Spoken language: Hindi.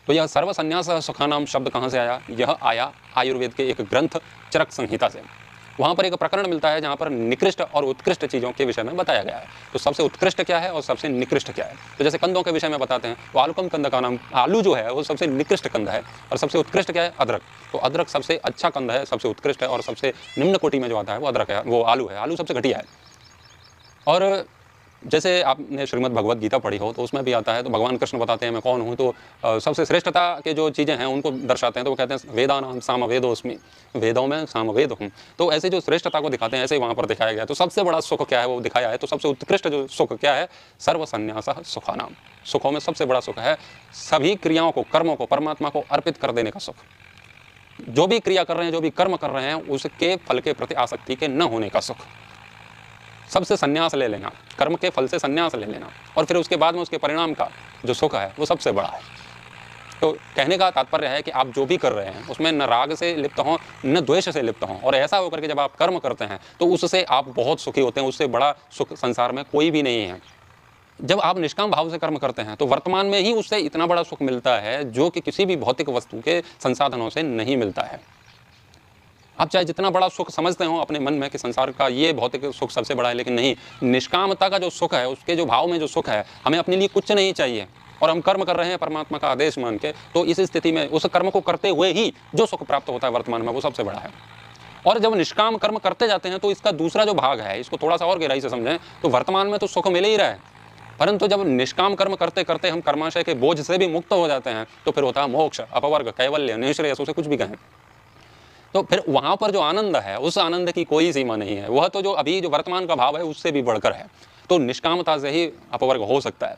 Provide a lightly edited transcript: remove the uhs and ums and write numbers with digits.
तो यह सर्वसन्यास सुखानाम शब्द कहाँ से आया? यह आया आयुर्वेद के एक ग्रंथ चरक संहिता से। वहाँ पर एक प्रकरण मिलता है जहाँ पर निकृष्ट और उत्कृष्ट चीज़ों के विषय में बताया गया है। तो सबसे उत्कृष्ट क्या है और सबसे निकृष्ट क्या है? तो जैसे कंदों के विषय में बताते हैं, तो आलूकम कंद का नाम, आलू जो है वो सबसे निकृष्ट कंद है, और सबसे उत्कृष्ट क्या है? अदरक। तो अदरक सबसे अच्छा कंद है, सबसे उत्कृष्ट है, और सबसे निम्न कोटि में जो आता है वो अदरक है, वो आलू है। आलू सबसे घटिया है। और जैसे आपने श्रीमद् भगवद गीता पढ़ी हो तो उसमें भी आता है, तो भगवान कृष्ण बताते हैं मैं कौन हूँ, तो सबसे श्रेष्ठता के जो चीज़ें हैं उनको दर्शाते हैं। तो वो कहते हैं वेदानाम सामवेदोस्मि, वेदों में सामवेद हूँ। तो ऐसे जो श्रेष्ठता को दिखाते हैं ऐसे ही वहाँ पर दिखाया गया है। तो सबसे बड़ा सुख क्या है वो दिखाया है। तो सबसे उत्कृष्ट जो सुख क्या है? सर्वसन्यासः सुखानाम। सुखों में सबसे बड़ा सुख है सभी क्रियाओं को, कर्मों को परमात्मा को अर्पित कर देने का सुख। जो भी क्रिया कर रहे हैं, जो भी कर्म कर रहे हैं, उसके फल के प्रति आसक्ति के न होने का सुख। सबसे संन्यास ले लेना, कर्म के फल से संन्यास ले लेना, और फिर उसके बाद में उसके परिणाम का जो सुख है वो सबसे बड़ा है। तो कहने का तात्पर्य है कि आप जो भी कर रहे हैं उसमें न राग से लिप्त हों न द्वेष से लिप्त हों, और ऐसा होकर के जब आप कर्म करते हैं तो उससे आप बहुत सुखी होते हैं। उससे बड़ा सुख संसार में कोई भी नहीं है। जब आप निष्काम भाव से कर्म करते हैं तो वर्तमान में ही उससे इतना बड़ा सुख मिलता है जो कि किसी भी भौतिक वस्तु के संसाधनों से नहीं मिलता है। आप चाहे जितना बड़ा सुख समझते हो अपने मन में कि संसार का ये भौतिक सुख सबसे बड़ा है, लेकिन नहीं, निष्कामता का जो सुख है, उसके जो भाव में जो सुख है, हमें अपने लिए कुछ नहीं चाहिए और हम कर्म कर रहे हैं परमात्मा का आदेश मान के, तो इस स्थिति में उस कर्म को करते हुए ही जो सुख प्राप्त होता है वर्तमान में वो सबसे बड़ा है। और जब निष्काम कर्म करते जाते हैं तो इसका दूसरा जो भाग है, इसको थोड़ा सा और गहराई से समझें तो वर्तमान में तो सुख मिल ही रहा है, परंतु जब निष्काम कर्म करते करते हम कर्माशय के बोझ से भी मुक्त हो जाते हैं तो फिर होता है मोक्ष, अपवर्ग, कैवल्य, निःश्रेयस, उसे कुछ भी कहें। तो फिर वहाँ पर जो आनंद है उस आनंद की कोई सीमा नहीं है। वह तो जो अभी जो वर्तमान का भाव है उससे भी बढ़कर है। तो निष्कामता से ही अपवर्ग हो सकता है।